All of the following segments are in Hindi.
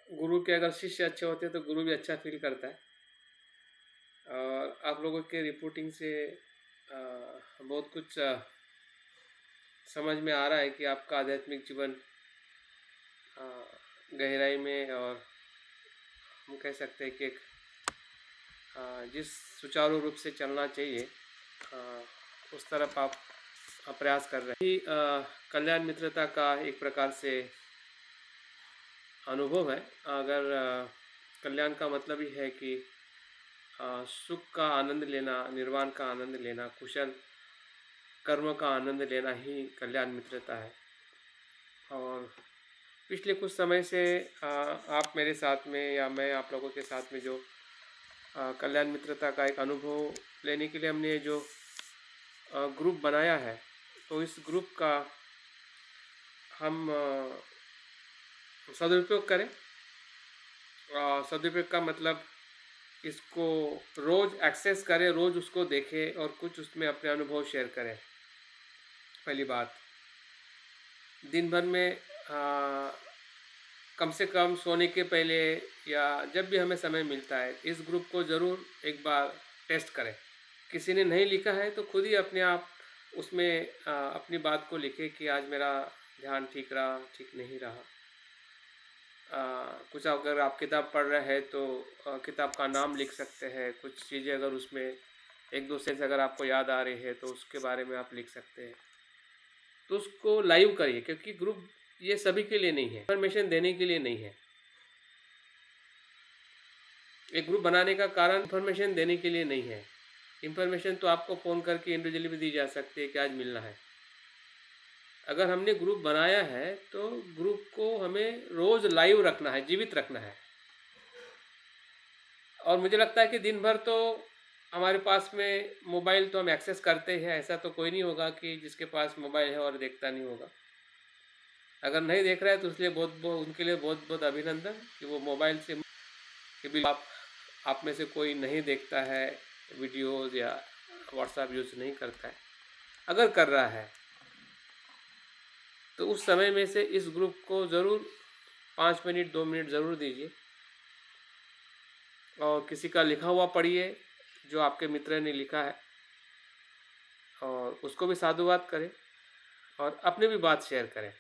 गुरु के अगर शिष्य अच्छे होते हैं तो गुरु भी अच्छा फील करता है। और आप लोगों के रिपोर्टिंग से बहुत कुछ समझ में आ रहा है कि आपका आध्यात्मिक जीवन अ, गहराई में, और हम कह सकते हैं कि एक जिस सुचारू रूप से चलना चाहिए उस तरफ आप प्रयास कर रहे हैं। कल्याण मित्रता का एक प्रकार से अनुभव है। अगर कल्याण का मतलब ही है कि सुख का आनंद लेना, निर्वाण का आनंद लेना, कुशल कर्म का आनंद लेना ही कल्याण मित्रता है। और पिछले कुछ समय से आप मेरे साथ में या मैं आप लोगों के साथ में जो कल्याण मित्रता का एक अनुभव लेने के लिए हमने जो ग्रुप बनाया है, तो इस ग्रुप का हम सदुपयोग करें। सदुपयोग का मतलब इसको रोज़ एक्सेस करें, रोज़ उसको देखें और कुछ उसमें अपने अनुभव शेयर करें। पहली बात, दिन भर में कम से कम सोने के पहले या जब भी हमें समय मिलता है इस ग्रुप को ज़रूर एक बार टेस्ट करें। किसी ने नहीं लिखा है तो खुद ही अपने आप उसमें अपनी बात को लिखें कि आज मेरा ध्यान ठीक रहा, ठीक नहीं रहा। कुछ अगर आप किताब पढ़ रहे हैं तो किताब का नाम लिख सकते हैं। कुछ चीज़ें अगर उसमें एक दो सेंस अगर आपको याद आ रही है तो उसके बारे में आप लिख सकते हैं। तो उसको लाइव करिए, क्योंकि ग्रुप ये सभी के लिए नहीं है, इन्फॉर्मेशन देने के लिए नहीं है। एक ग्रुप बनाने का कारण इन्फॉर्मेशन देने के लिए नहीं है। इन्फॉर्मेशन तो आपको फ़ोन करके इंडिविजुअली भी दी जा सकती है कि आज मिलना है। अगर हमने ग्रुप बनाया है तो ग्रुप को हमें रोज़ लाइव रखना है, जीवित रखना है। और मुझे लगता है कि दिन भर तो हमारे पास में मोबाइल तो हम एक्सेस करते हैं। ऐसा तो कोई नहीं होगा कि जिसके पास मोबाइल है और देखता नहीं होगा। अगर नहीं देख रहा है तो इसलिए उनके लिए बहुत बहुत अभिनंदन कि वो मोबाइल से कि भी आप में से कोई नहीं देखता है वीडियोज़ या व्हाट्सएप यूज़ नहीं करता है। अगर कर रहा है तो उस समय में से इस ग्रुप को ज़रूर 5 मिनट 2 मिनट ज़रूर दीजिए और किसी का लिखा हुआ पढ़िए जो आपके मित्र ने लिखा है, और उसको भी साधुवाद करें और अपनी भी बात शेयर करें।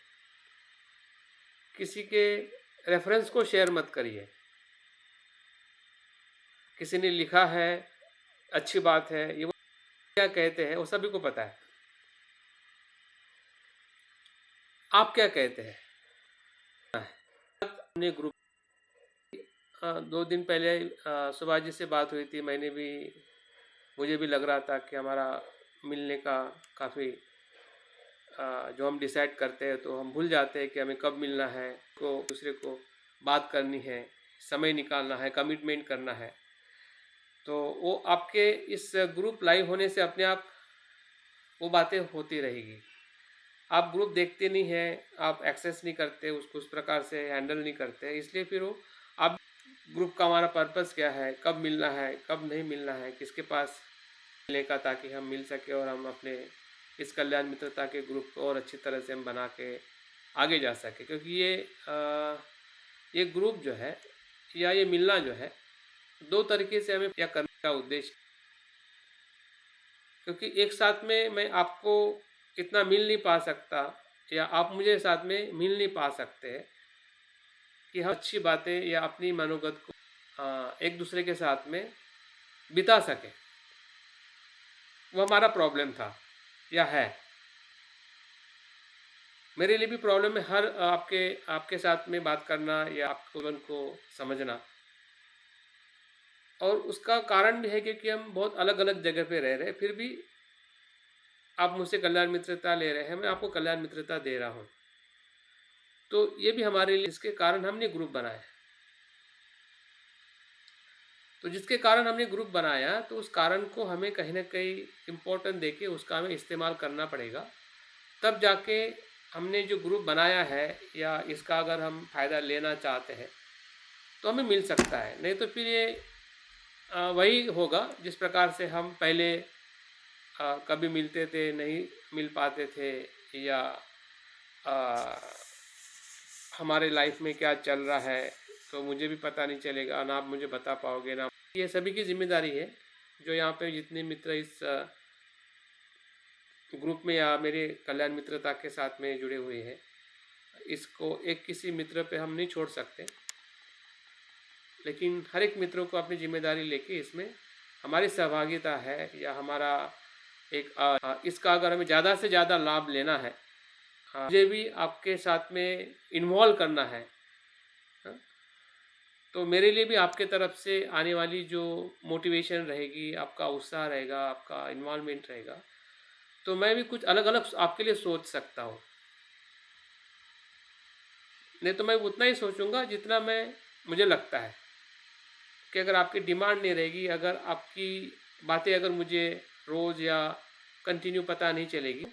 किसी के रेफरेंस को शेयर मत करिए। किसी ने लिखा है, अच्छी बात है, ये वो क्या कहते हैं वो सभी को पता है। आप क्या कहते हैं? हमने ग्रुप 2 दिन पहले सुभाष जी से बात हुई थी। मुझे भी लग रहा था कि हमारा मिलने का काफ़ी जो हम डिसाइड करते हैं तो हम भूल जाते हैं कि हमें कब मिलना है, को दूसरे को बात करनी है, समय निकालना है, कमिटमेंट करना है। तो वो आपके इस ग्रुप लाइव होने से अपने आप वो बातें होती रहेगी। आप ग्रुप देखते नहीं हैं, आप एक्सेस नहीं करते, उसको उस प्रकार से हैंडल नहीं करते, इसलिए फिर वो आप ग्रुप का हमारा पर्पस क्या है, कब मिलना है, कब नहीं मिलना है, किसके पास मिलने का, ताकि हम मिल सके और हम अपने इस कल्याण मित्रता के ग्रुप को और अच्छी तरह से हम बना के आगे जा सके। क्योंकि ये ग्रुप जो है या ये मिलना जो है, 2 तरीके से हमें क्या करने का उद्देश्य, क्योंकि एक साथ में मैं आपको इतना मिल नहीं पा सकता या आप मुझे साथ में मिल नहीं पा सकते कि हम अच्छी बातें या अपनी मनोगत को एक दूसरे के साथ में बिता सकें। वो हमारा प्रॉब्लम था या है। मेरे लिए भी प्रॉब्लम है हर आपके साथ में बात करना या आपको जीवन को समझना। और उसका कारण भी है क्योंकि हम बहुत अलग अलग जगह पे रह रहे हैं, फिर भी आप मुझसे कल्याण मित्रता ले रहे हैं, मैं आपको कल्याण मित्रता दे रहा हूँ। तो ये भी हमारे लिए, इसके कारण हमने ग्रुप बनाया। तो जिसके कारण हमने ग्रुप बनाया तो उस कारण को हमें कहीं ना कहीं इम्पोर्टेंट देके उसका हमें इस्तेमाल करना पड़ेगा। तब जाके हमने जो ग्रुप बनाया है या इसका अगर हम फ़ायदा लेना चाहते हैं तो हमें मिल सकता है। नहीं तो फिर ये वही होगा जिस प्रकार से हम पहले कभी मिलते थे, नहीं मिल पाते थे, या आ, हमारे लाइफ में क्या चल रहा है तो मुझे भी पता नहीं चलेगा, ना आप मुझे बता पाओगे, ना ये सभी की जिम्मेदारी है जो यहाँ पे जितने मित्र इस ग्रुप में या मेरे कल्याण मित्रता के साथ में जुड़े हुए हैं, इसको एक किसी मित्र पे हम नहीं छोड़ सकते, लेकिन हर एक मित्रों को अपनी जिम्मेदारी लेके इसमें हमारी सहभागिता है या हमारा एक इसका अगर हमें ज़्यादा से ज़्यादा लाभ लेना है, मुझे भी आपके साथ में इन्वॉल्व करना है। हाँ, तो मेरे लिए भी आपके तरफ से आने वाली जो मोटिवेशन रहेगी, आपका उत्साह रहेगा, आपका इन्वॉल्वमेंट रहेगा, तो मैं भी कुछ अलग अलग आपके लिए सोच सकता हूँ। नहीं तो मैं उतना ही सोचूंगा जितना मुझे लगता है कि अगर आपकी डिमांड नहीं रहेगी, अगर आपकी बातें अगर मुझे रोज़ या कंटिन्यू पता नहीं चलेगी,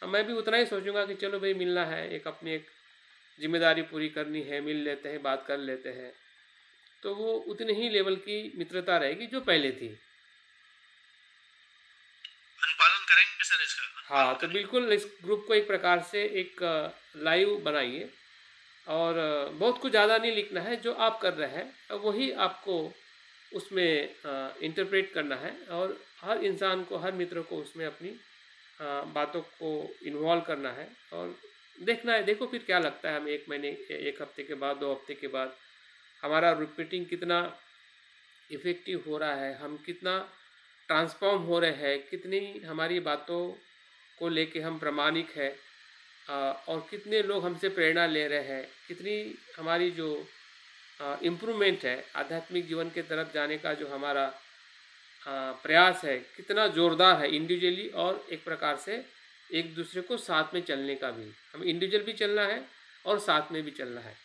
मैं भी उतना ही सोचूंगा कि चलो भाई मिलना है, अपनी एक जिम्मेदारी पूरी करनी है, मिल लेते हैं, बात कर लेते हैं, तो वो उतनी ही लेवल की मित्रता रहेगी जो पहले थी। अनुपालन करेंगे सर इसका। हाँ, तो बिल्कुल इस ग्रुप को एक प्रकार से एक लाइव बनाइए और बहुत कुछ ज़्यादा नहीं लिखना है, जो आप कर रहे हैं वही आपको उसमें इंटरप्रेट करना है और हर इंसान को, हर मित्र को उसमें अपनी बातों को इन्वॉल्व करना है और देखना है। देखो फिर क्या लगता है हमें, 1 महीने, 1 हफ्ते के बाद, 2 हफ्ते के बाद हमारा रिपीटिंग कितना इफ़ेक्टिव हो रहा है, हम कितना ट्रांसफॉर्म हो रहे हैं, कितनी हमारी बातों को लेके हम प्रामाणिक है और कितने लोग हमसे प्रेरणा ले रहे हैं, कितनी हमारी जो इम्प्रूवमेंट है, आध्यात्मिक जीवन के तरफ जाने का जो हमारा प्रयास है, कितना ज़ोरदार है इंडिविजुअली और एक प्रकार से एक दूसरे को साथ में चलने का भी। हमें इंडिविजुअल भी चलना है और साथ में भी चलना है,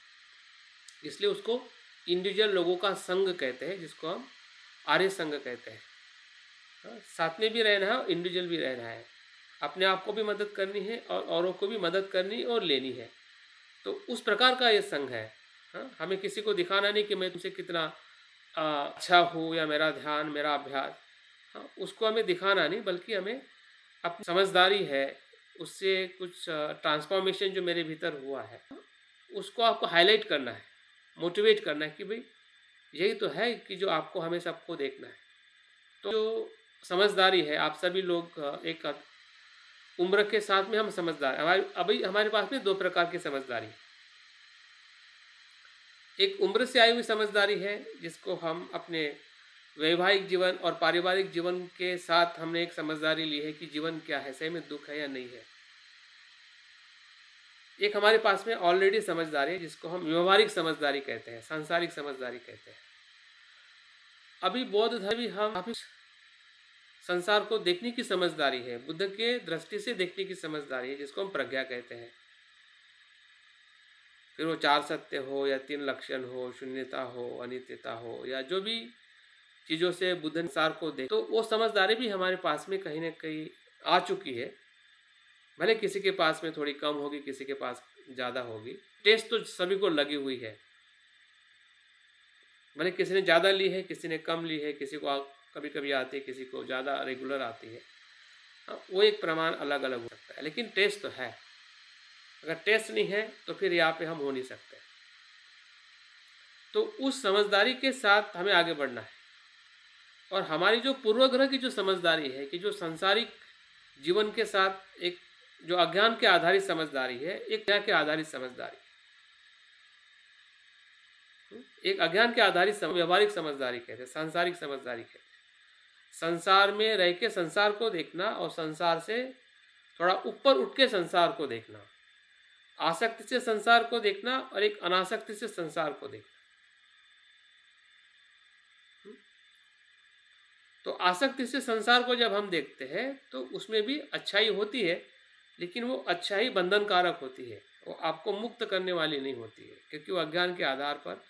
इसलिए उसको इंडिविजुअल लोगों का संघ कहते हैं, जिसको हम आर्य संघ कहते हैं। साथ में भी रहना है और इंडिविजुअल भी रहना है, अपने आप को भी मदद करनी है और औरों को भी मदद करनी और लेनी है। तो उस प्रकार का ये संघ है। हाँ, हमें किसी को दिखाना नहीं कि मैं तुमसे कितना अच्छा हूँ या मेरा ध्यान, मेरा अभ्यास, हाँ, उसको हमें दिखाना नहीं, बल्कि हमें अपनी समझदारी है, उससे कुछ ट्रांसफॉर्मेशन जो मेरे भीतर हुआ है, उसको आपको हाईलाइट करना है, मोटिवेट करना है कि भाई यही तो है कि जो आपको हमें सबको देखना है। तो जो समझदारी है, आप सभी लोग एक उम्र के साथ में हम समझदार, अभी हमारे पास में 2 प्रकार की समझदारी। एक उम्र से आई हुई समझदारी है, जिसको हम अपने वैवाहिक जीवन और पारिवारिक जीवन के साथ हमने एक समझदारी ली है कि जीवन क्या है, सही में दुख है या नहीं है। एक हमारे पास में ऑलरेडी समझदारी है, जिसको हम व्यवहारिक समझदारी कहते हैं, सांसारिक समझदारी कहते हैं। अभी बौद्ध धर्म हम संसार को देखने की समझदारी है, बुद्ध के दृष्टि से देखने की समझदारी है, जिसको हम प्रज्ञा कहते हैं। फिर वो 4 सत्य हो या 3 लक्षण हो, शून्यता हो, अनित्यता हो, या जो भी चीज़ों से बुद्ध संसार को देख, तो वो समझदारी भी हमारे पास में कहीं ना कहीं आ चुकी है। भले किसी के पास में थोड़ी कम होगी, किसी के पास ज़्यादा होगी, टेस्ट तो सभी को लगी हुई है। भले किसी ने ज़्यादा ली है, किसी ने कम ली है, किसी को कभी कभी आती है, किसी को ज़्यादा रेगुलर आती है। वो एक प्रमाण अलग अलग हो सकता है, लेकिन टेस्ट तो है। अगर टेस्ट नहीं है तो फिर यहाँ पे हम हो नहीं सकते। तो उस समझदारी के साथ हमें आगे बढ़ना है। और हमारी जो पूर्वग्रह की जो समझदारी है कि जो सांसारिक जीवन के साथ एक जो अज्ञान के आधारित समझदारी है, एक क्या के आधारित समझदारी, एक अज्ञान के आधारित व्यवहारिक समझदारी कहते हैं, सांसारिक समझदारी कहते हैं। संसार में रह के संसार को देखना और संसार से थोड़ा ऊपर उठ के संसार को देखना, आसक्ति से संसार को देखना और एक अनासक्ति से संसार को देखना। तो आसक्ति से संसार को जब हम देखते हैं तो उसमें भी अच्छाई होती है, लेकिन वो अच्छाई बंधनकारक होती है, वो आपको मुक्त करने वाली नहीं होती है, क्योंकि वो अज्ञान के आधार पर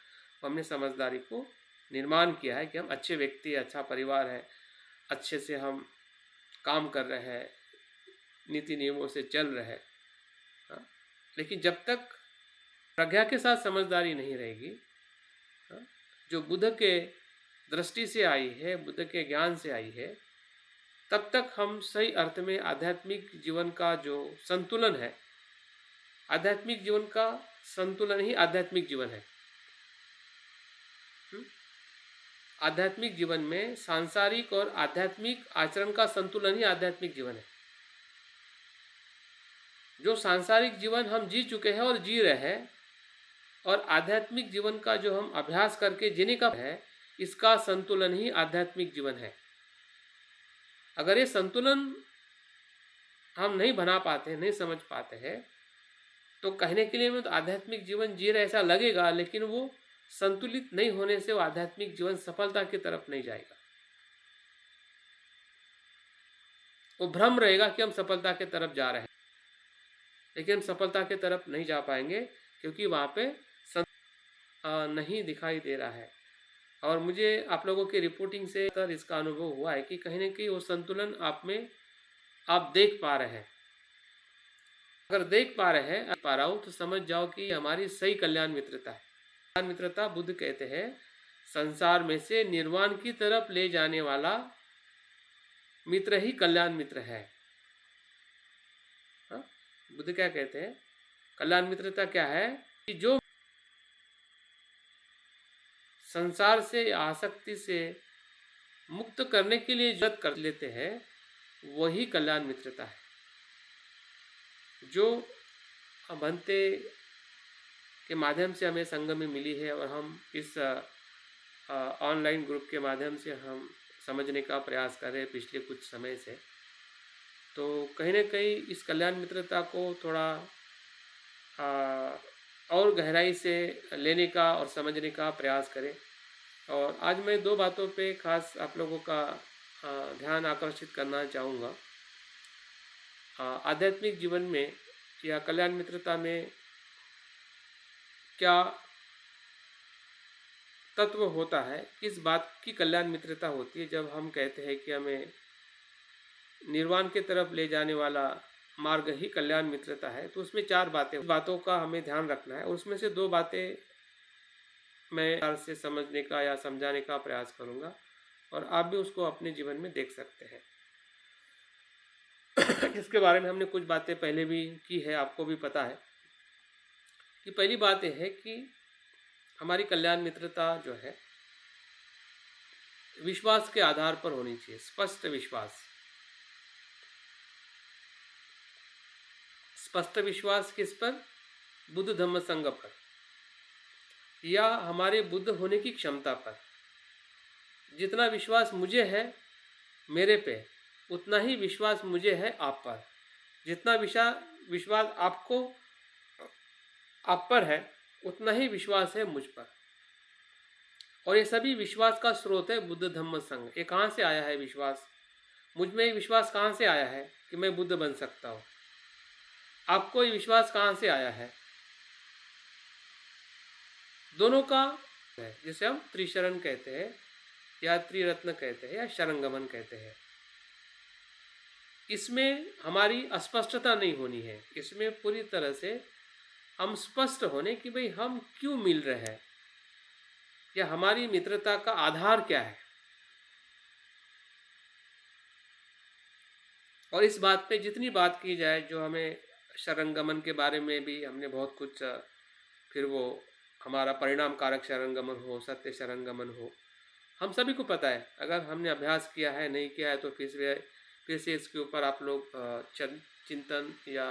हमने समझदारी को निर्माण किया है कि हम अच्छे व्यक्ति, अच्छा परिवार है, अच्छे से हम काम कर रहे हैं, नीति नियमों से चल रहे हैं। हाँ? लेकिन जब तक प्रज्ञा के साथ समझदारी नहीं रहेगी, हाँ? जो बुद्ध के दृष्टि से आई है, बुद्ध के ज्ञान से आई है, तब तक हम सही अर्थ में आध्यात्मिक जीवन का जो संतुलन है, आध्यात्मिक जीवन का संतुलन ही आध्यात्मिक जीवन है। आध्यात्मिक जीवन में सांसारिक और आध्यात्मिक आचरण का संतुलन ही आध्यात्मिक जीवन है। जो सांसारिक जीवन हम जी चुके हैं और जी रहे हैं, और आध्यात्मिक जीवन का जो हम अभ्यास करके जीने का है, इसका संतुलन ही आध्यात्मिक जीवन है। अगर ये संतुलन हम नहीं बना पाते, नहीं समझ पाते हैं, तो कहने के लिए में तो आध्यात्मिक जीवन जी रहे ऐसा लगेगा, लेकिन वो संतुलित नहीं होने से वो आध्यात्मिक जीवन सफलता की तरफ नहीं जाएगा। वो भ्रम रहेगा कि हम सफलता की तरफ जा रहे हैं, लेकिन हम सफलता की तरफ नहीं जा पाएंगे, क्योंकि वहाँ पे नहीं दिखाई दे रहा है। और मुझे आप लोगों की रिपोर्टिंग से इसका अनुभव हुआ है कि कहीं ना कहीं वो संतुलन आप में आप देख पा रहे हैं। अगर देख पा रहे हैं, पा रहा हूँ, तो समझ जाओ कि हमारी सही कल्याण मित्रता है। कल्याण मित्रता, बुद्ध कहते हैं, संसार में से निर्वाण की तरफ ले जाने वाला मित्र ही कल्याण मित्र है। बुद्ध क्या कहते हैं? कल्याण मित्रता क्या है? कि जो संसार से आसक्ति से मुक्त करने के लिए जरूरत कर लेते हैं, वही कल्याण मित्रता है। जो भंते के माध्यम से हमें संघ में मिली है, और हम इस ऑनलाइन ग्रुप के माध्यम से हम समझने का प्रयास कर रहे हैं पिछले कुछ समय से, तो कहीं ना कहीं इस कल्याण मित्रता को थोड़ा और गहराई से लेने का और समझने का प्रयास करें। और आज मैं दो बातों पे खास आप लोगों का ध्यान आकर्षित करना चाहूँगा। आध्यात्मिक जीवन में या कल्याण मित्रता में क्या तत्व होता है, किस बात की कल्याण मित्रता होती है। जब हम कहते हैं कि हमें निर्वाण की तरफ ले जाने वाला मार्ग ही कल्याण मित्रता है, तो उसमें चार बातों का हमें ध्यान रखना है, और उसमें से दो बातें मैं से समझने का या समझाने का प्रयास करूंगा, और आप भी उसको अपने जीवन में देख सकते हैं। इसके बारे में हमने कुछ बातें पहले भी की है, आपको भी पता है। कि पहली बात यह है कि हमारी कल्याण मित्रता जो है विश्वास के आधार पर होनी चाहिए, स्पष्ट विश्वास। स्पष्ट विश्वास किस पर? बुद्ध धम्म संघ पर, या हमारे बुद्ध होने की क्षमता पर। जितना विश्वास मुझे है मेरे पे, उतना ही विश्वास मुझे है आप पर। जितना विश्वास आपको आप पर है, उतना ही विश्वास है मुझ पर। और ये सभी विश्वास का स्रोत है बुद्ध धम्म संघ। ये कहाँ से आया है विश्वास? मुझ में ये विश्वास कहाँ से आया है कि मैं बुद्ध बन सकता हूँ? आपको ये विश्वास कहाँ से आया है? दोनों का है, जिसे हम त्रिशरण कहते हैं, या त्रिरत्न कहते हैं, या शरणगमन कहते हैं। इसमें हमारी अस्पष्टता नहीं होनी है। इसमें पूरी तरह से हम स्पष्ट होने कि भाई हम क्यों मिल रहे हैं, या हमारी मित्रता का आधार क्या है। और इस बात पे जितनी बात की जाए, जो हमें शरणगमन के बारे में भी हमने बहुत कुछ, फिर वो हमारा परिणाम कारक शरणगमन हो, सत्य शरणगमन हो, हम सभी को पता है। अगर हमने अभ्यास किया है, नहीं किया है, तो फिर से इसके ऊपर आप लोग चिंतन या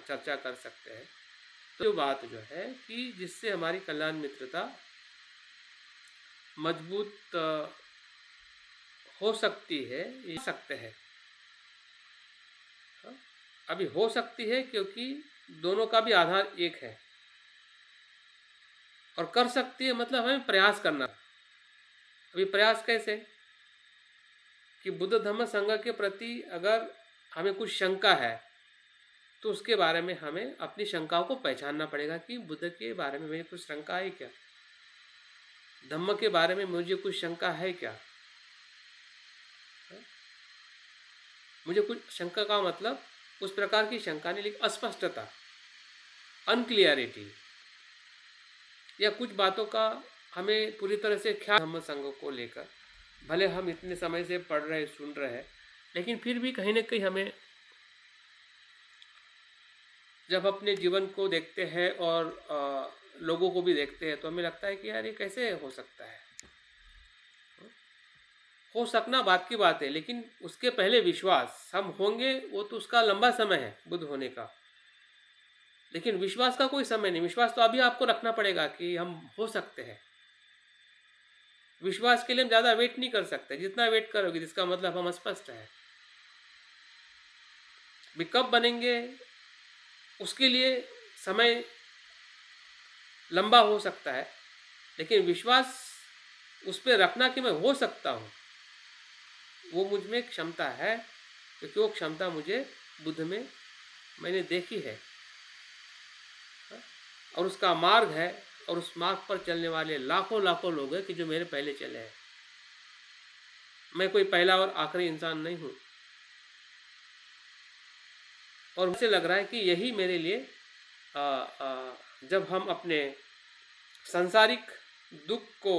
चर्चा कर सकते हैं। तो जो बात जो है कि जिससे हमारी कल्याण मित्रता मजबूत हो सकती है, ये सकते हैं। अभी हो सकती है क्योंकि दोनों का भी आधार एक है, और कर सकती है मतलब हमें प्रयास करना। अभी प्रयास कैसे? कि बुद्ध धम्म संघ के प्रति अगर हमें कुछ शंका है, तो उसके बारे में हमें अपनी शंकाओं को पहचानना पड़ेगा कि बुद्ध के बारे में मुझे कुछ शंका है क्या, धम्म के बारे में मुझे कुछ शंका है क्या। मुझे कुछ शंका का मतलब उस प्रकार की शंका नहीं, लेकिन अस्पष्टता, अनक्लियरिटी, या कुछ बातों का हमें पूरी तरह से ख्याल धम्म संघ को लेकर। भले हम इतने समय से पढ़ रहे, सुन रहे हैं, लेकिन फिर भी कहीं ना कहीं हमें जब अपने जीवन को देखते हैं और लोगों को भी देखते हैं, तो हमें लगता है कि यार ये कैसे हो सकता है, हो सकना बात की बात है, लेकिन उसके पहले विश्वास हम होंगे, वो तो उसका लंबा समय है बुद्ध होने का। लेकिन विश्वास का कोई समय नहीं। विश्वास तो अभी आपको रखना पड़ेगा कि हम हो सकते हैं। विश्वास के लिए हम ज़्यादा वेट नहीं कर सकते। जितना वेट करोगे जिसका मतलब हम अस्पष्ट है। भी कब बनेंगे उसके लिए समय लंबा हो सकता है, लेकिन विश्वास उस पर रखना कि मैं हो सकता हूँ, वो मुझ में क्षमता है, क्योंकि वो क्षमता मुझे बुद्ध में मैंने देखी है। और उसका मार्ग है, और उस मार्ग पर चलने वाले लाखों लाखों लोग हैं कि जो मेरे पहले चले हैं। मैं कोई पहला और आखिरी इंसान नहीं हूँ। और मुझे लग रहा है कि यही मेरे लिए जब हम अपने सांसारिक दुख को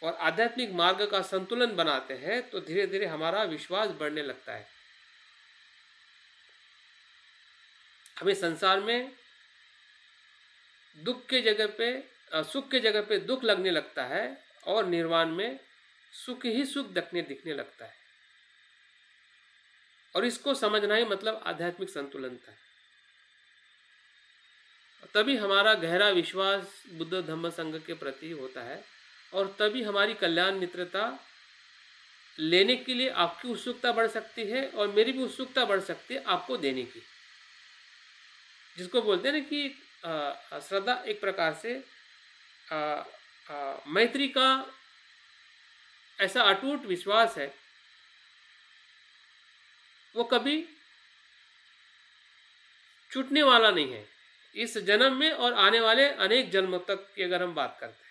और आध्यात्मिक मार्ग का संतुलन बनाते हैं, तो धीरे धीरे हमारा विश्वास बढ़ने लगता है। हमें संसार में दुख के जगह पे सुख के जगह पे दुख लगने लगता है, और निर्वाण में सुख ही सुख दिखने लगता है। और इसको समझना ही मतलब आध्यात्मिक संतुलन था। तभी हमारा गहरा विश्वास बुद्ध धम्म संघ के प्रति होता है, और तभी हमारी कल्याण मित्रता लेने के लिए आपकी उत्सुकता बढ़ सकती है, और मेरी भी उत्सुकता बढ़ सकती है आपको देने की। जिसको बोलते हैं ना कि श्रद्धा एक प्रकार से मैत्री का ऐसा अटूट विश्वास है, वो कभी छूटने वाला नहीं है, इस जन्म में और आने वाले अनेक जन्मों तक की अगर हम बात करते हैं।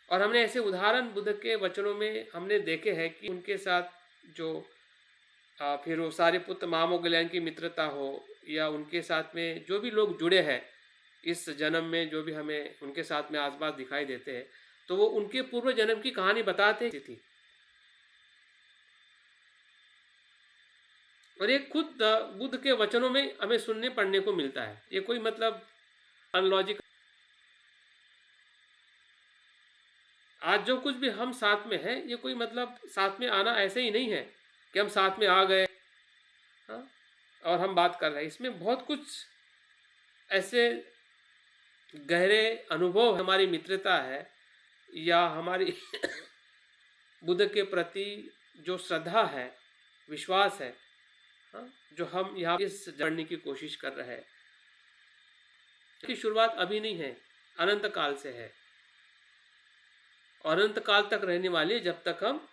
और हमने ऐसे उदाहरण बुद्ध के वचनों में हमने देखे हैं कि उनके साथ जो फिर वो सारिपुत्र महामोगल्यान की मित्रता हो, या उनके साथ में जो भी लोग जुड़े हैं इस जन्म में, जो भी हमें उनके साथ में आसपास दिखाई देते हैं, तो वो उनके पूर्व जन्म की कहानी बताते थी। और ये खुद बुद्ध के वचनों में हमें सुनने पढ़ने को मिलता है। ये कोई मतलब अनलॉजिकल, आज जो कुछ भी हम साथ में हैं, ये कोई मतलब साथ में आना ऐसे ही नहीं है कि हम साथ में आ गए और हम बात कर रहे हैं। इसमें बहुत कुछ ऐसे गहरे अनुभव, हमारी मित्रता है या हमारी बुद्ध के प्रति जो श्रद्धा है, विश्वास है, जो हम यहाँ इस जानने की कोशिश कर रहे हैं, की शुरुआत अभी नहीं है, अनंत काल से है, और अनंत काल तक रहने वाली, जब तक हम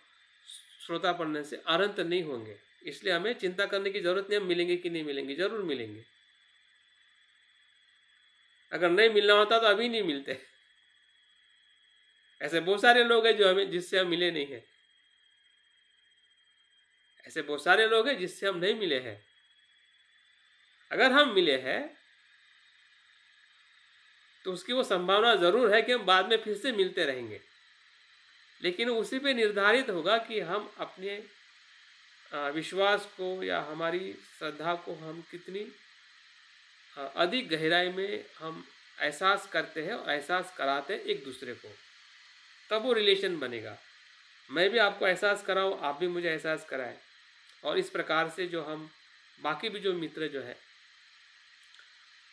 श्रोता पढ़ने से अनंत नहीं होंगे। इसलिए हमें चिंता करने की जरूरत नहीं, हम मिलेंगे कि नहीं मिलेंगे, जरूर मिलेंगे। अगर नहीं मिलना होता तो अभी नहीं मिलते। ऐसे बहुत सारे लोग हैं जो हमें जिससे हम मिले नहीं हैं, ऐसे बहुत सारे लोग हैं जिससे हम नहीं मिले हैं। अगर हम मिले हैं तो उसकी वो संभावना जरूर है कि हम बाद में फिर से मिलते रहेंगे, लेकिन उसी पे निर्धारित होगा कि हम अपने विश्वास को या हमारी श्रद्धा को हम कितनी अधिक गहराई में हम एहसास करते हैं और एहसास कराते हैं एक दूसरे को, तब वो रिलेशन बनेगा। मैं भी आपको एहसास कराऊँ, आप भी मुझे एहसास कराएं, और इस प्रकार से जो हम बाकी भी जो मित्र जो है,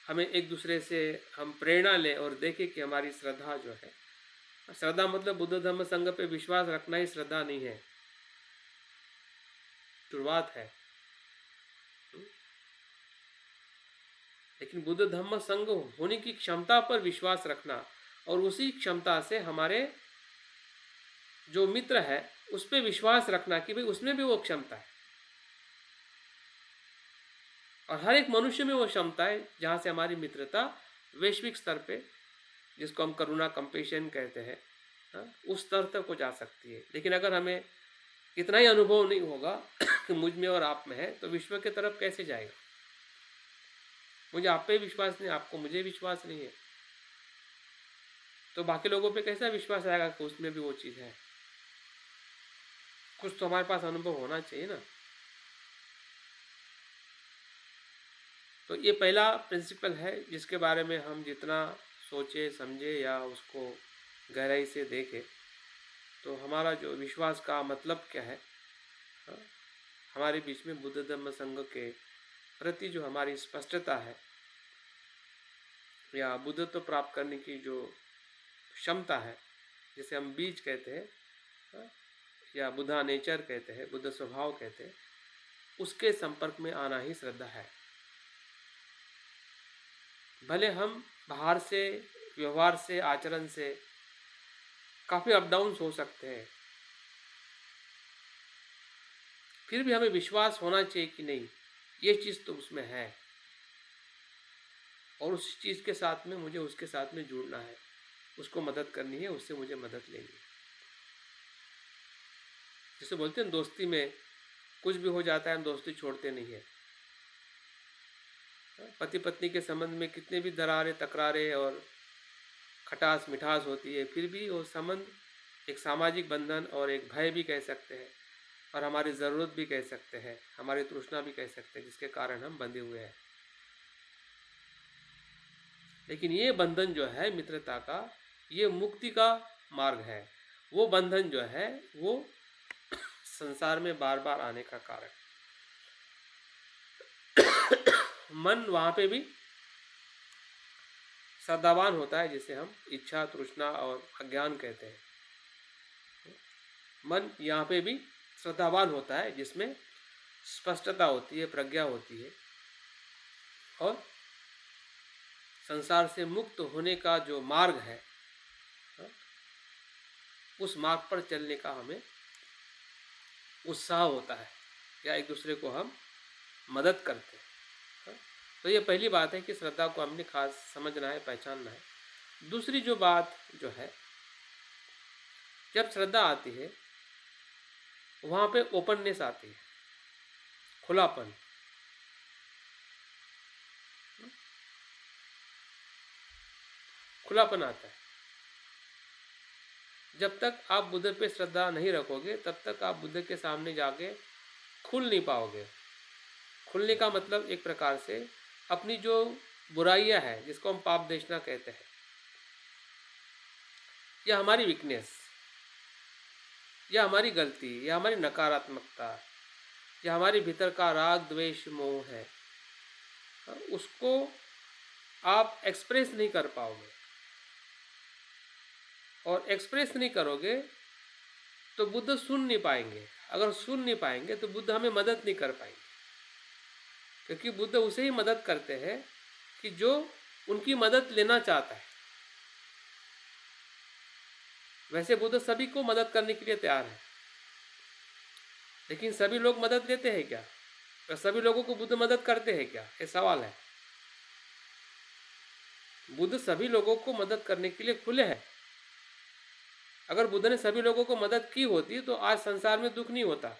हमें एक दूसरे से हम प्रेरणा लें और देखें कि हमारी श्रद्धा जो है, श्रद्धा मतलब बुद्ध धम्म संघ पे विश्वास रखना ही श्रद्धा नहीं है, शुरुआत है। लेकिन बुद्ध धम्म संघ होने की क्षमता पर विश्वास रखना, और उसी क्षमता से हमारे जो मित्र है उस पर विश्वास रखना कि भाई उसमें भी वो क्षमता है, और हर एक मनुष्य में वो क्षमता है जहाँ से हमारी मित्रता वैश्विक स्तर पे, जिसको हम करुणा कंपेशन कहते हैं, उस स्तर तक हो जा सकती है। लेकिन अगर हमें इतना ही अनुभव नहीं होगा कि मुझ में और आप में है, तो विश्व की तरफ कैसे जाएगा? मुझे आप पे विश्वास नहीं, आपको मुझे विश्वास नहीं है, तो बाकी लोगों पे कैसा विश्वास आएगा कि उसमें भी वो चीज़ है? कुछ तो हमारे पास अनुभव होना चाहिए ना। तो ये पहला प्रिंसिपल है जिसके बारे में हम जितना सोचे समझे या उसको गहराई से देखें, तो हमारा जो विश्वास का मतलब क्या है, हाँ, हमारे बीच में बुद्ध धम्म संघ के प्रति जो हमारी स्पष्टता है या बुद्धत्व प्राप्त करने की जो क्षमता है, जिसे हम बीज कहते हैं, हाँ, या बुद्धा नेचर कहते हैं, बुद्ध स्वभाव कहते हैं, उसके संपर्क में आना ही श्रद्धा है। भले हम बाहर से, व्यवहार से, आचरण से काफ़ी अप डाउन्स हो सकते हैं, फिर भी हमें विश्वास होना चाहिए कि नहीं, ये चीज़ तो उसमें है और उस चीज़ के साथ में मुझे उसके साथ में जुड़ना है, उसको मदद करनी है, उससे मुझे मदद लेनी है। जैसे बोलते हैं दोस्ती में कुछ भी हो जाता है, हम दोस्ती छोड़ते नहीं है। पति पत्नी के संबंध में कितने भी दरारें, तकरारें और खटास मिठास होती है, फिर भी वो संबंध एक सामाजिक बंधन और एक भय भी कह सकते हैं और हमारी ज़रूरत भी कह सकते हैं, हमारी तृष्णा भी कह सकते हैं, जिसके कारण हम बंधे हुए हैं। लेकिन ये बंधन जो है मित्रता का, ये मुक्ति का मार्ग है। वो बंधन जो है वो संसार में बार बार आने का कारण। मन वहाँ पे भी श्रद्धावान होता है, जिसे हम इच्छा, तृष्णा और अज्ञान कहते हैं। मन यहाँ पे भी श्रद्धावान होता है, जिसमें स्पष्टता होती है, प्रज्ञा होती है और संसार से मुक्त होने का जो मार्ग है, उस मार्ग पर चलने का हमें उत्साह होता है या एक दूसरे को हम मदद करते हैं। तो ये पहली बात है कि श्रद्धा को हमने खास समझना है, पहचानना है। दूसरी जो बात जो है, जब श्रद्धा आती है वहाँ पे ओपननेस आती है, खुलापन। खुलापन आता है। जब तक आप बुद्ध पे श्रद्धा नहीं रखोगे, तब तक आप बुद्ध के सामने जाके खुल नहीं पाओगे। खुलने का मतलब एक प्रकार से अपनी जो बुराइयां हैं, जिसको हम पाप देशना कहते हैं, या हमारी वीकनेस, या हमारी गलती, या हमारी नकारात्मकता, या हमारे भीतर का राग, द्वेष, मोह है, उसको आप एक्सप्रेस नहीं कर पाओगे। और एक्सप्रेस नहीं करोगे तो बुद्ध सुन नहीं पाएंगे। अगर सुन नहीं पाएंगे तो बुद्ध हमें मदद नहीं कर पाएंगे, क्योंकि बुद्ध उसे ही मदद करते हैं कि जो उनकी मदद लेना चाहता है। वैसे बुद्ध सभी को मदद करने के लिए तैयार है, लेकिन सभी लोग मदद लेते हैं क्या? या सभी लोगों को बुद्ध मदद करते हैं क्या? ये सवाल है। बुद्ध सभी लोगों को मदद करने के लिए खुले हैं। अगर बुद्ध ने सभी लोगों को मदद की होती तो आज संसार में दुख नहीं होता।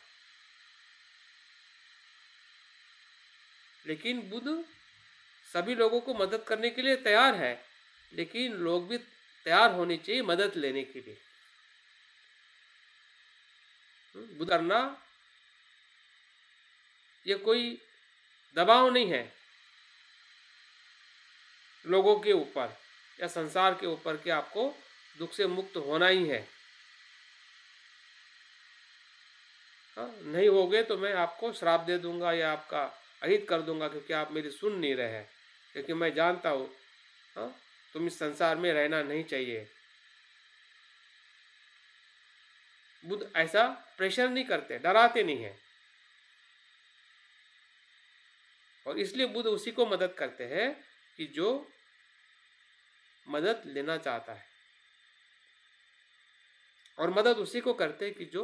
लेकिन बुद्ध सभी लोगों को मदद करने के लिए तैयार है, लेकिन लोग भी तैयार होने चाहिए मदद लेने के लिए। बुद्ध करना ये कोई दबाव नहीं है लोगों के ऊपर या संसार के ऊपर कि आपको दुख से मुक्त होना ही है। नहीं होगे तो मैं आपको श्राप दे दूंगा या आपका अहित कर दूंगा, क्योंकि आप मेरी सुन नहीं रहे हैं, क्योंकि मैं जानता हूँ तुम इस संसार में रहना नहीं चाहिए। बुद्ध ऐसा प्रेशर नहीं करते, डराते नहीं है, और इसलिए बुद्ध उसी को मदद करते हैं कि जो मदद लेना चाहता है, और मदद उसी को करते हैं कि जो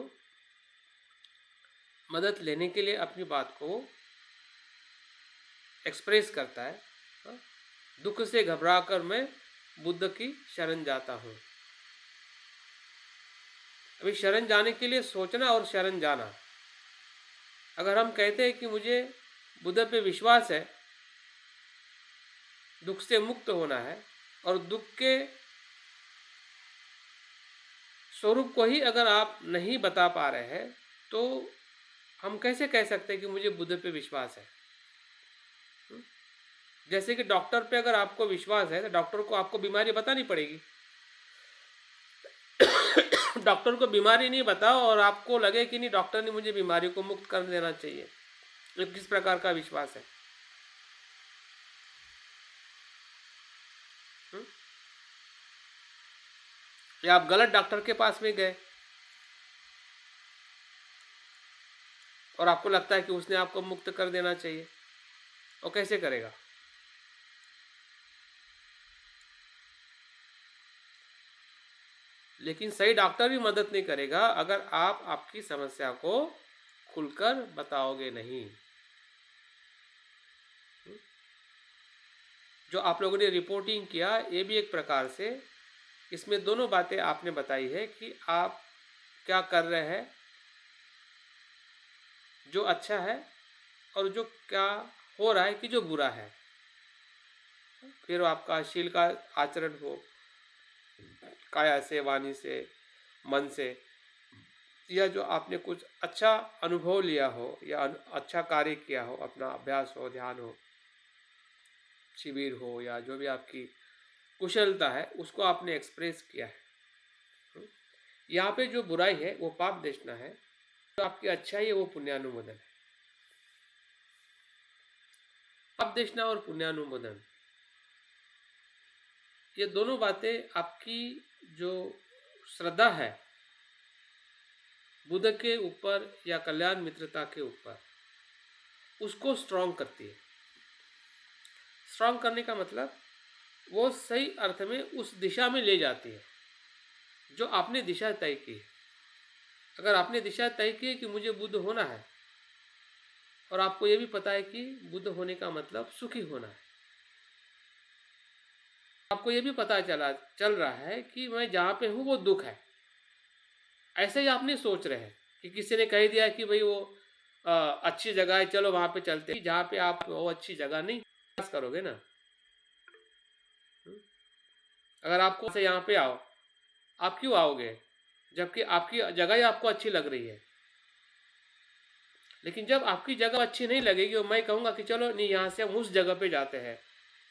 मदद लेने के लिए अपनी बात को एक्सप्रेस करता है। दुख से घबराकर मैं बुद्ध की शरण जाता हूँ। अभी शरण जाने के लिए सोचना और शरण जाना, अगर हम कहते हैं कि मुझे बुद्ध पे विश्वास है, दुख से मुक्त होना है, और दुख के स्वरूप को ही अगर आप नहीं बता पा रहे हैं, तो हम कैसे कह सकते हैं कि मुझे बुद्ध पे विश्वास है? जैसे कि डॉक्टर पे अगर आपको विश्वास है तो डॉक्टर को आपको बीमारी बतानी पड़ेगी। सिर्फ डॉक्टर को बीमारी नहीं बताओ और आपको लगे कि नहीं डॉक्टर ने मुझे बीमारी को मुक्त कर देना चाहिए। ये किस प्रकार का विश्वास है? हुँ? या आप गलत डॉक्टर के पास में गए और आपको लगता है कि उसने आपको मुक्त कर देना चाहिए, वो कैसे करेगा? लेकिन सही डॉक्टर भी मदद नहीं करेगा अगर आप आपकी समस्या को खुलकर बताओगे नहीं। जो आप लोगों ने रिपोर्टिंग किया ये भी एक प्रकार से, इसमें दोनों बातें आपने बताई है कि आप क्या कर रहे हैं जो अच्छा है और जो क्या हो रहा है कि जो बुरा है। फिर आपका शील का आचरण हो, काया से, वाणी से, मन से, या जो आपने कुछ अच्छा अनुभव लिया हो या अच्छा कार्य किया हो, अपना अभ्यास हो, ध्यान हो, शिविर हो, या जो भी आपकी कुशलता है उसको आपने एक्सप्रेस किया है। यहाँ पे जो बुराई है वो पाप देशना है, जो आपकी अच्छाई है वो पुण्यानुमोदन है। पाप देशना और पुण्यानुमोदन, ये दोनों बातें आपकी जो श्रद्धा है बुद्ध के ऊपर या कल्याण मित्रता के ऊपर, उसको स्ट्रॉन्ग करती है। स्ट्रॉन्ग करने का मतलब वो सही अर्थ में उस दिशा में ले जाती है जो आपने दिशा तय की है। अगर आपने दिशा तय की है कि मुझे बुद्ध होना है और आपको ये भी पता है कि बुद्ध होने का मतलब सुखी होना है, आपको ये भी पता चल रहा है कि मैं जहाँ पे हूँ वो दुख है, ऐसे ही आप नहीं सोच रहे हैं कि किसी ने कह दिया कि भाई वो अच्छी जगह है चलो वहाँ पे चलते हैं, जहाँ पे आप वो अच्छी जगह नहीं करोगे ना। अगर आपको से यहाँ पे आओ, आप क्यों आओगे जबकि आपकी जगह ही आपको अच्छी लग रही है। लेकिन जब आपकी जगह अच्छी नहीं लगेगी और मैं कहूँगा कि चलो नहीं यहाँ से हम उस जगह पे जाते हैं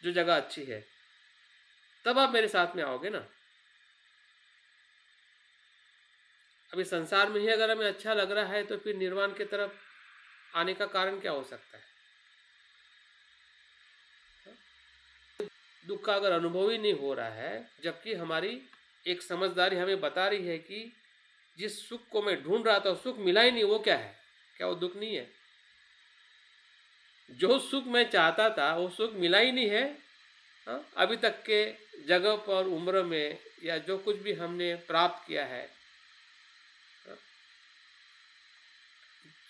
जो जगह अच्छी है, तब आप मेरे साथ में आओगे ना। अभी संसार में ही अगर हमें अच्छा लग रहा है तो फिर निर्वाण की तरफ आने का कारण क्या हो सकता है? दुख का अगर अनुभव ही नहीं हो रहा है, जबकि हमारी एक समझदारी हमें बता रही है कि जिस सुख को मैं ढूंढ रहा था सुख मिला ही नहीं, वो क्या है? क्या वो दुख नहीं है? जो सुख मैं चाहता था वो सुख मिला ही नहीं है। अभी तक के जगह पर, उम्र में, या जो कुछ भी हमने प्राप्त किया है,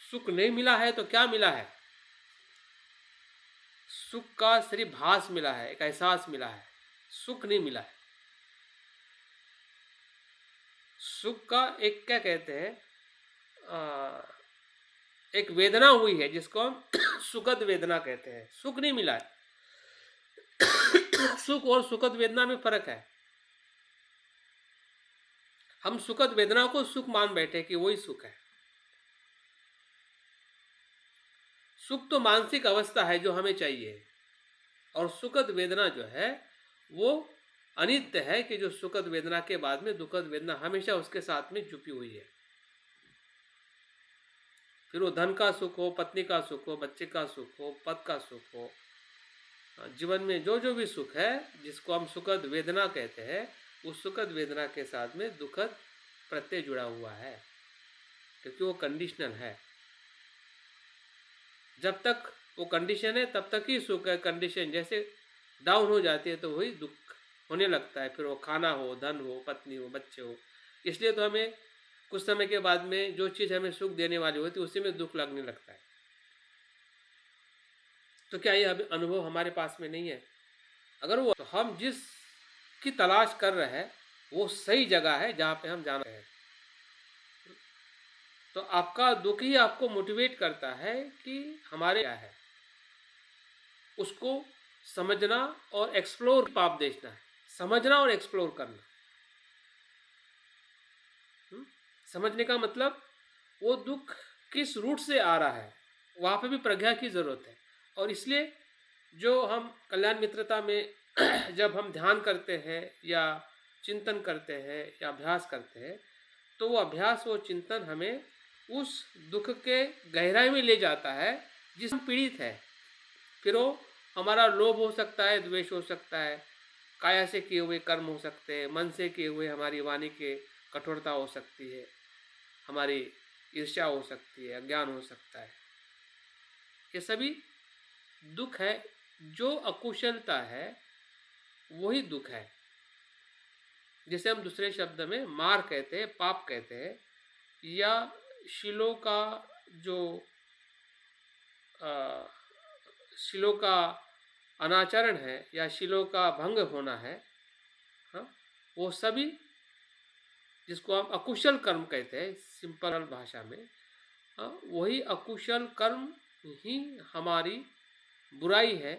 सुख नहीं मिला है तो क्या मिला है? सुख का सिर्फ भास मिला है, एक एहसास मिला है, सुख नहीं मिला है। सुख का एक क्या कहते हैं, एक वेदना हुई है जिसको हम सुखद वेदना कहते हैं, सुख नहीं मिला है। सुख और सुखद वेदना में फर्क है। हम सुखद वेदना को सुख मान बैठे कि वही सुख है। सुख तो मानसिक अवस्था है जो हमें चाहिए, और सुखद वेदना जो है वो अनित्य है कि जो सुखद वेदना के बाद में दुखद वेदना हमेशा उसके साथ में छुपी हुई है। फिर वो धन का सुख हो, पत्नी का सुख हो, बच्चे का सुख हो, पद का सुख हो, जीवन में जो जो भी सुख है जिसको हम सुखद वेदना कहते हैं, उस सुखद वेदना के साथ में दुखद प्रत्यय जुड़ा हुआ है, क्योंकि वो कंडीशनल है। जब तक वो कंडीशन है तब तक ही सुख है। कंडीशन जैसे डाउन हो जाती है तो वही दुख होने लगता है। फिर वो खाना हो, धन हो, पत्नी हो, बच्चे हो। इसलिए तो हमें कुछ समय के बाद में जो चीज़ हमें सुख देने वाली होती है उसी में दुख लगने लगता है। तो क्या ये अनुभव हमारे पास में नहीं है? अगर वो तो हम जिस की तलाश कर रहे हैं वो सही जगह है जहाँ पे हम जाना है, तो आपका दुख ही आपको मोटिवेट करता है कि हमारे क्या है, उसको समझना और एक्सप्लोर। पाप देखना है, समझना और एक्सप्लोर करना। समझने का मतलब वो दुख किस रूट से आ रहा है, वहाँ पे भी प्रज्ञा की ज़रूरत है। और इसलिए जो हम कल्याण मित्रता में जब हम ध्यान करते हैं या चिंतन करते हैं या अभ्यास करते हैं, तो वो अभ्यास, वो चिंतन हमें उस दुख के गहराई में ले जाता है जिससे हम पीड़ित है। फिर वो हमारा लोभ हो सकता है, द्वेष हो सकता है, काया से किए हुए कर्म हो सकते हैं, मन से किए हुए हमारी वाणी के कठोरता हो सकती है, हमारी ईर्ष्या हो सकती है, अज्ञान हो सकता है। ये सभी दुख है। जो अकुशलता है वही दुख है, जिसे हम दूसरे शब्द में मार कहते हैं, पाप कहते हैं, या शिलों का जो शिलों का अनाचरण है या शिलों का भंग होना है, हाँ, वो सभी जिसको हम अकुशल कर्म कहते हैं सिंपल भाषा में, हाँ, वही अकुशल कर्म ही हमारी बुराई है।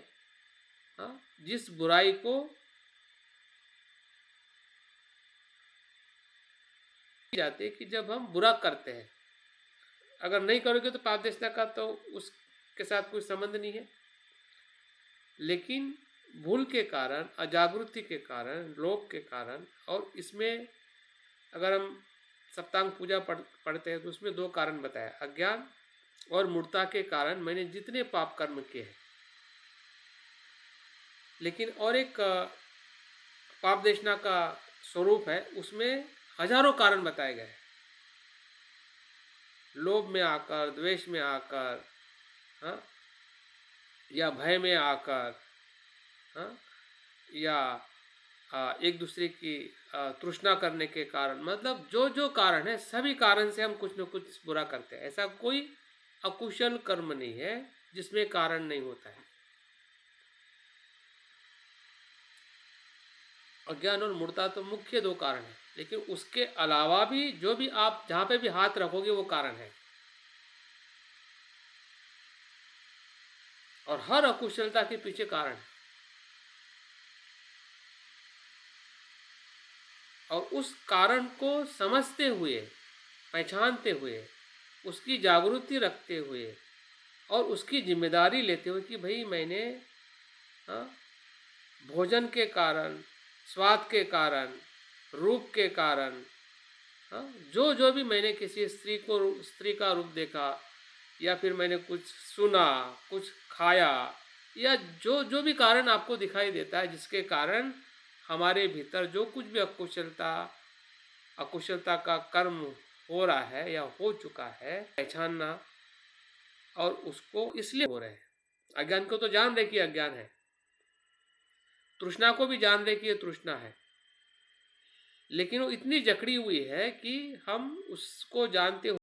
हाँ, जिस बुराई को जाते कि जब हम बुरा करते हैं, अगर नहीं करोगे तो पाप देशना का तो उसके साथ कोई संबंध नहीं है। लेकिन भूल के कारण, अजागृति के कारण, लोभ के कारण, और इसमें अगर हम सप्तांग पूजा पढ़ते हैं तो उसमें दो कारण बताया, अज्ञान और मूर्ता के कारण मैंने जितने पाप कर्म किए हैं। लेकिन और एक पाप देशना का स्वरूप है, उसमें हजारों कारण बताए गए, लोभ में आकर, द्वेष में आकर, हाँ, या भय में आकर, हाँ, या एक दूसरे की तृष्णा करने के कारण, मतलब जो जो कारण है सभी कारण से हम कुछ न कुछ बुरा करते हैं। ऐसा कोई अकुशल कर्म नहीं है जिसमें कारण नहीं होता है। अज्ञान और मूर्ता तो मुख्य दो कारण है, लेकिन उसके अलावा भी जो भी आप जहां पे भी हाथ रखोगे वो कारण है। और हर अकुशलता के पीछे कारण है, और उस कारण को समझते हुए, पहचानते हुए, उसकी जागृति रखते हुए और उसकी जिम्मेदारी लेते हुए कि भाई मैंने, हाँ, भोजन के कारण, स्वाद के कारण, रूप के कारण, हाँ, जो जो भी मैंने किसी स्त्री का रूप देखा, या फिर मैंने कुछ सुना, कुछ खाया, या जो जो भी कारण आपको दिखाई देता है जिसके कारण हमारे भीतर जो कुछ भी अकुशलता का कर्म हो रहा है या हो चुका है, पहचानना, और उसको इसलिए हो रहे हैं। अज्ञान को तो जान रहे कि अज्ञान है, तृष्णा को भी जान रहे कि ये तृष्णा है, लेकिन वो इतनी जकड़ी हुई है कि हम उसको जानते